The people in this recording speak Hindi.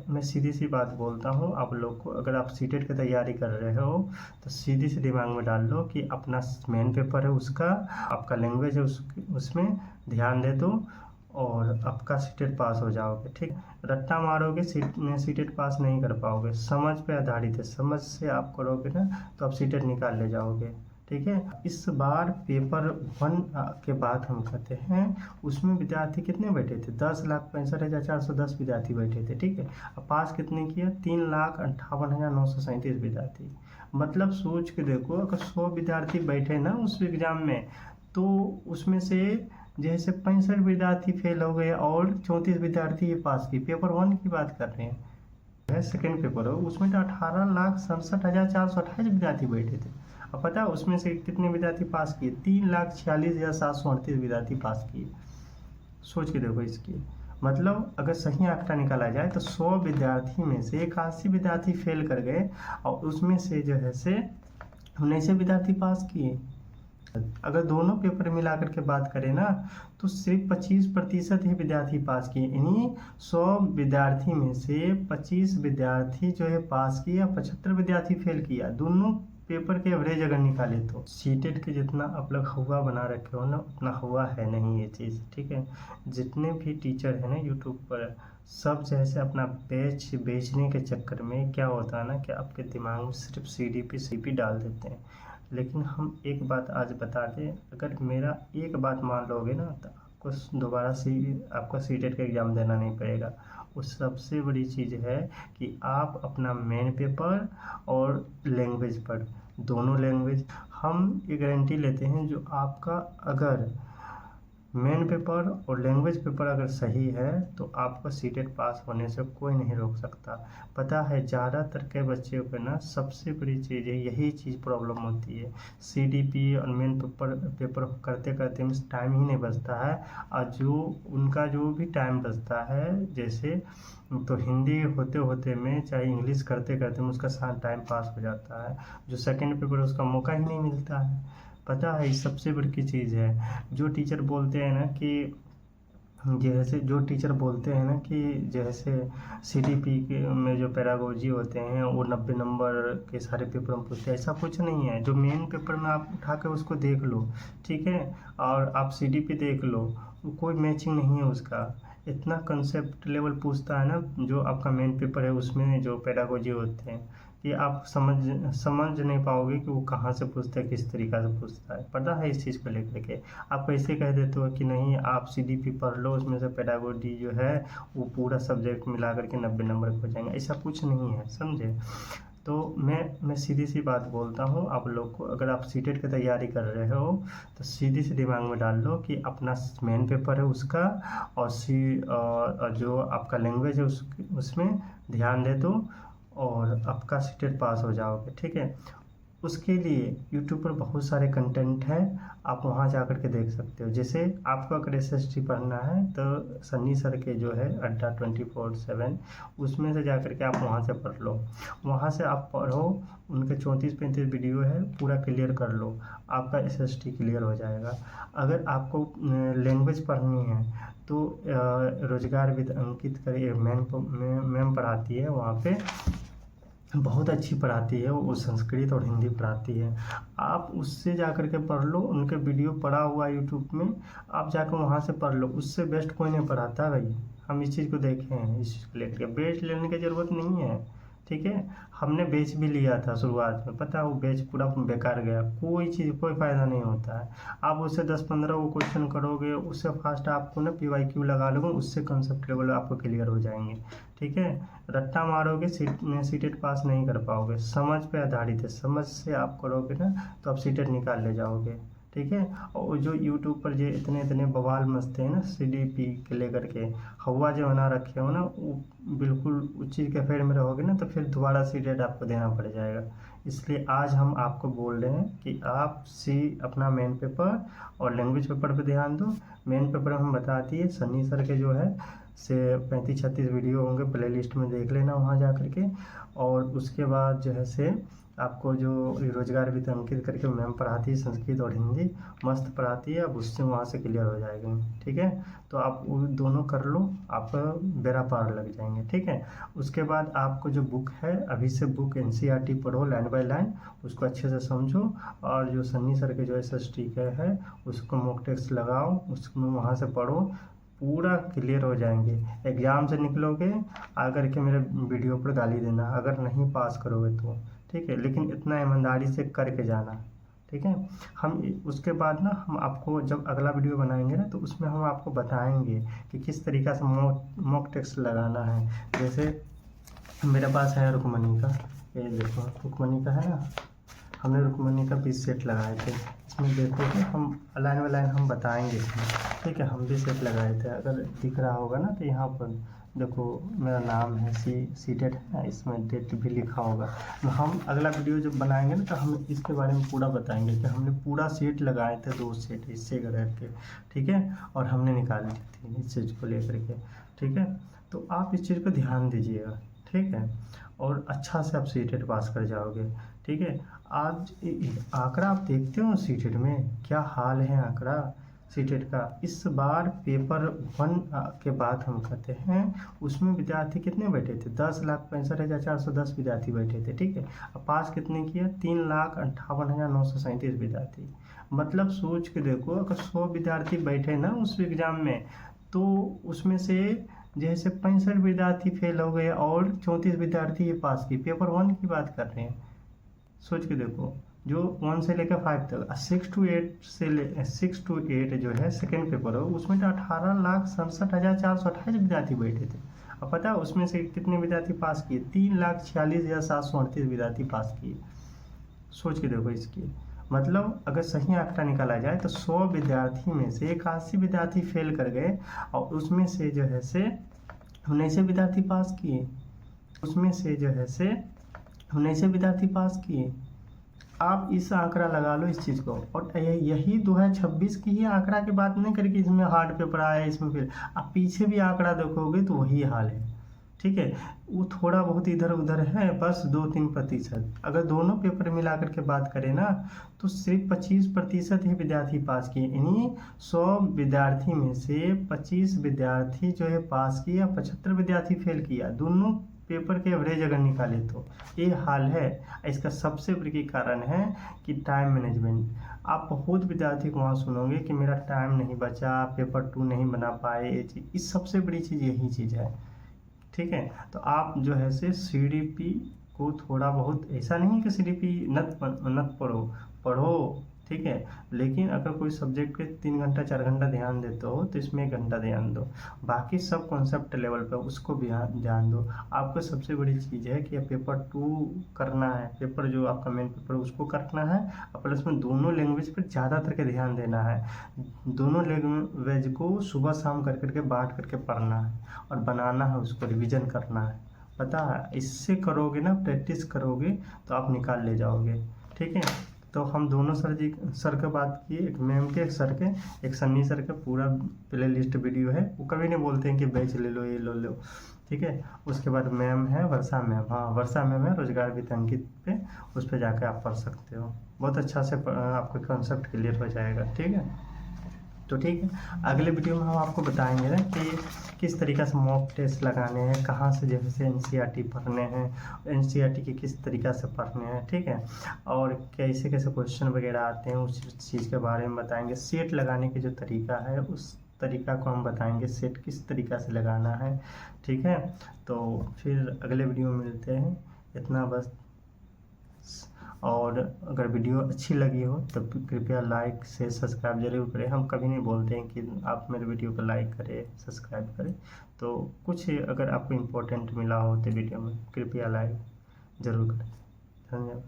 मैं सीधी सी बात बोलता हूँ आप लोग को, अगर आप सीटेट की तैयारी कर रहे हो तो सीधी सी दिमाग में डाल लो कि अपना मेन पेपर है उसका, आपका लैंग्वेज है उसमें ध्यान दे दो और आपका सीटेट पास हो जाओगे। ठीक, रट्टा मारोगे सीटेट पास नहीं कर पाओगे। समझ पे आधारित है, समझ से आप करोगे ना तो आप सीटेट निकाल ले जाओगे। ठीक है, इस बार पेपर 1 के बाद हम कहते हैं उसमें विद्यार्थी कितने बैठे थे? 10,65,410 विद्यार्थी बैठे थे। ठीक है, अब पास कितने किया? 3,58,937 विद्यार्थी। मतलब सोच के देखो, अगर 100 विद्यार्थी बैठे ना उस एग्ज़ाम में तो उसमें से जैसे 65 विद्यार्थी फेल हो गए और 34 विद्यार्थी ये पास किए। पेपर 1 की बात कर रहे हैं, सेकेंड पेपर हो उसमें तो 18,67,428 विद्यार्थी बैठे थे। अब पता है उसमें से कितने विद्यार्थी पास किए? 3,46,738 विद्यार्थी पास किए। सोच के देखो इसकी मतलब अगर सही आंकड़ा निकाला जाए तो 100 विद्यार्थी में से 81 विद्यार्थी फेल कर गए और उसमें से जो है से 19 विद्यार्थी पास किए। अगर दोनों पेपर मिलाकर के बात करें ना तो सिर्फ 25% ही विद्यार्थी पास किए। यानी 100 विद्यार्थी में से 25 विद्यार्थी जो है पास किया, 75 विद्यार्थी फेल किया। दोनों पेपर के एवरेज अगर निकाले तो सीटेट के जितना आप लोग हवा बना रखे हो ना उतना हवा है नहीं ये चीज़। ठीक है, जितने भी टीचर हैं ना यूट्यूब पर सब जैसे अपना बैच बेचने के चक्कर में क्या होता है ना कि आपके दिमाग में सिर्फ सीडीपी डाल देते हैं। लेकिन हम एक बात आज बता दें, अगर मेरा एक बात मान लोगे ना तो आपको दोबारा आपको सीटेट का एग्ज़ाम देना नहीं पड़ेगा। उस सबसे बड़ी चीज़ है कि आप अपना मेन पेपर और लैंग्वेज पर, दोनों लैंग्वेज हम ये गारंटी लेते हैं जो आपका अगर मेन पेपर और लैंग्वेज पेपर अगर सही है तो आपको सीटेट पास होने से कोई नहीं रोक सकता। पता है ज़्यादातर के बच्चों को ना सबसे बड़ी चीज़ है यही चीज़ प्रॉब्लम होती है, सीडीपी और मेन पेपर करते करते में टाइम ही नहीं बचता है। और जो उनका जो भी टाइम बचता है जैसे तो हिंदी होते होते में चाहे इंग्लिश करते करते में उसका साथ टाइम पास हो जाता है। जो सेकेंड पेपर उसका मौका ही नहीं मिलता है। पता है ये सबसे बड़ी चीज़ है। जो टीचर बोलते हैं ना कि जैसे सीडीपी में जो पैरागोजी होते हैं वो 90 नंबर के सारे पेपर में पूछते हैं, ऐसा कुछ नहीं है। जो मेन पेपर में आप उठा कर उसको देख लो, ठीक है, और आप सीडीपी देख लो, कोई मैचिंग नहीं है उसका। इतना कंसेप्ट लेवल पूछता है ना जो आपका मेन पेपर है उसमें जो पैडागोजी होते हैं कि आप समझ नहीं पाओगे कि वो कहाँ से पूछता है, किस तरीक़ा से पूछता है। पता है इस चीज़ को लेकर के आप कैसे कह देते हो कि नहीं आप सीडीपी पढ़ लो उसमें से पैडागोजी जो है वो पूरा सब्जेक्ट मिला करके 90 नंबर हो जाएंगे, ऐसा कुछ नहीं है, समझे। तो मैं सीधी सी बात बोलता हूँ आप लोग को, अगर आप सीटेट की तैयारी कर रहे हो तो सीधी सी दिमाग में डाल लो कि अपना मेन पेपर है उसका और जो आपका लैंग्वेज है उसमें ध्यान दे दो और आपका सीटेट पास हो जाओगे। ठीक है, उसके लिए यूट्यूब पर बहुत सारे कंटेंट हैं, आप वहाँ जा कर के देख सकते हो। जैसे आपको अगर एसएसटी पढ़ना है तो सन्नी सर के जो है अड्डा 24/7 उसमें से जा कर के आप वहाँ से पढ़ लो। वहाँ से आप पढ़ो, उनके 34-35 वीडियो है, पूरा क्लियर कर लो, आपका एसएसटी क्लियर हो जाएगा। अगर आपको लैंग्वेज पढ़नी है तो रोजगार विद अंकित करिए मैम पढ़ाती है, वहाँ पे बहुत अच्छी पढ़ाती है, वो संस्कृत और हिंदी पढ़ाती है। आप उससे जा कर के पढ़ लो, उनके वीडियो पड़ा हुआ यूट्यूब में, आप जाकर वहाँ से पढ़ लो। उससे बेस्ट कोई नहीं पढ़ाता भाई, हम इस चीज़ को देखे हैं। इस चीज़ को लेकर बेच लेने की ज़रूरत नहीं है। ठीक है, हमने बेच भी लिया था शुरुआत में, पता है वो बेच पूरा बेकार गया, कोई फ़ायदा नहीं होता है। आप उससे 10-15 वो क्वेश्चन करोगे, उससे फास्ट आपको ना PYQ लगा लोगे, उससे कंसेप्ट लेवल आपको क्लियर हो जाएंगे। ठीक है, रट्टा मारोगे सीटेट पास नहीं कर पाओगे। समझ पे आधारित है, समझ से आप करोगे ना तो आप सीटेट निकाल ले जाओगे। ठीक है, और जो यूट्यूब पर जो इतने बवाल मचते हैं ना सीडीपी के लेकर के हवा जो बना रखे हो ना, वो बिल्कुल उस चीज़ के फेर में रहोगे ना तो फिर दोबारा सीटेट आपको देना पड़ जाएगा। इसलिए आज हम आपको बोल रहे हैं कि आप अपना मेन पेपर और लैंग्वेज पेपर पे ध्यान दो। मेन पेपर हम बता दिए, सन्नी सर के जो है से 35-36 वीडियो होंगे, प्ले लिस्ट में देख लेना वहाँ जा कर के। और उसके बाद जो है से आपको जो रोजगार वित्त अंकित करके मैम पढ़ाती है संस्कृत और हिंदी, मस्त पढ़ाती है, अब उससे वहाँ से क्लियर हो जाएगी। ठीक है, तो आप वो दोनों कर लो, आप बेड़ा पार लग जाएंगे। ठीक है, उसके बाद आपको जो बुक है, अभी से बुक NCERT पढ़ो लाइन बाय लाइन, उसको अच्छे से समझो, और जो सन्नी सर के जो SST का है उसको मॉक टेस्ट लगाओ, उसमें वहाँ से पढ़ो, पूरा क्लियर हो जाएंगे। एग्ज़ाम से निकलोगे आकर के मेरे वीडियो पर गाली देना अगर नहीं पास करोगे तो। ठीक है, लेकिन इतना ईमानदारी से करके जाना। ठीक है, हम उसके बाद ना हम आपको जब अगला वीडियो बनाएंगे ना, तो उसमें हम आपको बताएंगे कि किस तरीक़ा से मॉक टेस्ट लगाना है। जैसे मेरे पास है रुक्मणी का, ये देखो रुक्मणी का है ना, हमने रुक्मणी का 20 सेट लगाए थे। इसमें देखो कि हम लाइन बाय लाइन हम बताएंगे इसमें। ठीक है, हम भी सेट लगाए थे, अगर दिख रहा होगा ना तो यहाँ पर देखो मेरा नाम है, सीटेड है, इसमें डेट भी लिखा होगा। तो हम अगला वीडियो जब बनाएंगे ना तो हम इसके बारे में पूरा बताएंगे कि हमने पूरा सेट लगाए थे, 2 सेट इससे करके। ठीक है, और हमने निकाली थी इस चीज़ को लेकर के। ठीक है, तो आप इस चीज़ पर ध्यान दीजिएगा। ठीक है, और अच्छा से आप सीटेड पास कर जाओगे। ठीक है, आज आंकड़ा आप देखते हो सीटेड में क्या हाल है आंकड़ा सीटेड का। इस बार पेपर 1 के बाद हम कहते हैं उसमें विद्यार्थी कितने बैठे थे, 10,65,410 विद्यार्थी बैठे थे। ठीक है, अब पास कितने किया, 3,58,937 विद्यार्थी। मतलब सोच के देखो, अगर 100 विद्यार्थी बैठे ना उस एग्ज़ाम में, तो उसमें से जैसे 65 विद्यार्थी फेल हो गए और 34 विद्यार्थी ये पास किए। पेपर 1 की बात कर रहे हैं, सोच के देखो, जो 1 से लेकर 5 तक, 6 to 8 जो है सेकेंड पेपर हो, उसमें तो 18,67,428 विद्यार्थी बैठे थे। अब पता है उसमें से कितने विद्यार्थी पास किए, 3,46,738 विद्यार्थी पास किए। सोच के देखो इसकी, मतलब अगर सही आंकड़ा निकाला जाए तो 100 विद्यार्थी में से 81 विद्यार्थी फेल कर गए, और उसमें से जो है से 19 विद्यार्थी पास किए, उसमें से जो है से 19 विद्यार्थी पास किए। आप इस आंकड़ा लगा लो इस चीज़ को, और यही 2026 की ही आंकड़ा की बात नहीं करके इसमें हार्ड पेपर आया इसमें फिर आप पीछे भी आंकड़ा देखोगे तो वही हाल है। ठीक है, वो थोड़ा बहुत इधर उधर है, बस 2-3%। अगर दोनों पेपर मिला करके बात करें ना तो सिर्फ 25% ही विद्यार्थी पास किए, यानी 100 विद्यार्थी में से 25 विद्यार्थी जो है पास किया, 75 विद्यार्थी फेल किया। दोनों पेपर के एवरेज अगर निकाले तो ये हाल है। इसका सबसे बड़ी कारण है कि टाइम मैनेजमेंट। आप बहुत विद्यार्थी को वहाँ सुनोगे कि मेरा टाइम नहीं बचा, पेपर 2 नहीं बना पाए, ये चीज़, इस सबसे बड़ी चीज़ यही चीज़ है। ठीक है, तो आप जो है से CDP को थोड़ा बहुत, ऐसा नहीं कि CDP नत पढ़ो। ठीक है, लेकिन अगर कोई सब्जेक्ट पे 3 घंटा 4 घंटा ध्यान देते हो तो इसमें 1 घंटा ध्यान दो, बाकी सब कॉन्सेप्ट लेवल पे उसको भी ध्यान दो। आपको सबसे बड़ी चीज़ है कि पेपर 2 करना है, पेपर जो आपका मेन पेपर उसको करना है, और प्लस में दोनों लैंग्वेज पर ज़्यादातर के ध्यान देना है। दोनों लैंग्वेज को सुबह शाम कर करके बांट करके पढ़ना है और बनाना है, उसको रिविज़न करना है। पता है, इससे करोगे ना, प्रैक्टिस करोगे तो आप निकाल ले जाओगे। ठीक है, तो हम दोनों सर का बात किए, एक मैम के, एक सर के, एक सन्नी सर का पूरा प्ले लिस्ट वीडियो है। वो कभी नहीं बोलते हैं कि बैच ले लो, ये लो। ठीक है, उसके बाद मैम है वर्षा मैम, हाँ वर्षा मैम है रोजगार वित्त अंकित पे, उस पर जाकर आप पढ़ सकते हो। बहुत अच्छा से आपका कॉन्सेप्ट क्लियर हो जाएगा। ठीक है, तो ठीक है, अगले वीडियो में हम आपको बताएंगे ना कि किस तरीक़े से मॉक टेस्ट लगाने हैं, कहाँ से जैसे NCERT पढ़ने हैं, NCERT के किस तरीक़ा से पढ़ने हैं। ठीक है, और कैसे कैसे क्वेश्चन वगैरह आते हैं उस चीज़ के बारे में बताएंगे। सेट लगाने के जो तरीका है उस तरीका को हम बताएंगे, सेट किस तरीक़ा से लगाना है। ठीक है, तो फिर अगले वीडियो में मिलते हैं, इतना बस। और अगर वीडियो अच्छी लगी हो तो कृपया लाइक से सब्सक्राइब जरूर करें। हम कभी नहीं बोलते हैं कि आप मेरे वीडियो को लाइक करें, सब्सक्राइब करें, तो कुछ अगर आपको इम्पोर्टेंट मिला हो तो वीडियो में कृपया लाइक ज़रूर करें। धन्यवाद।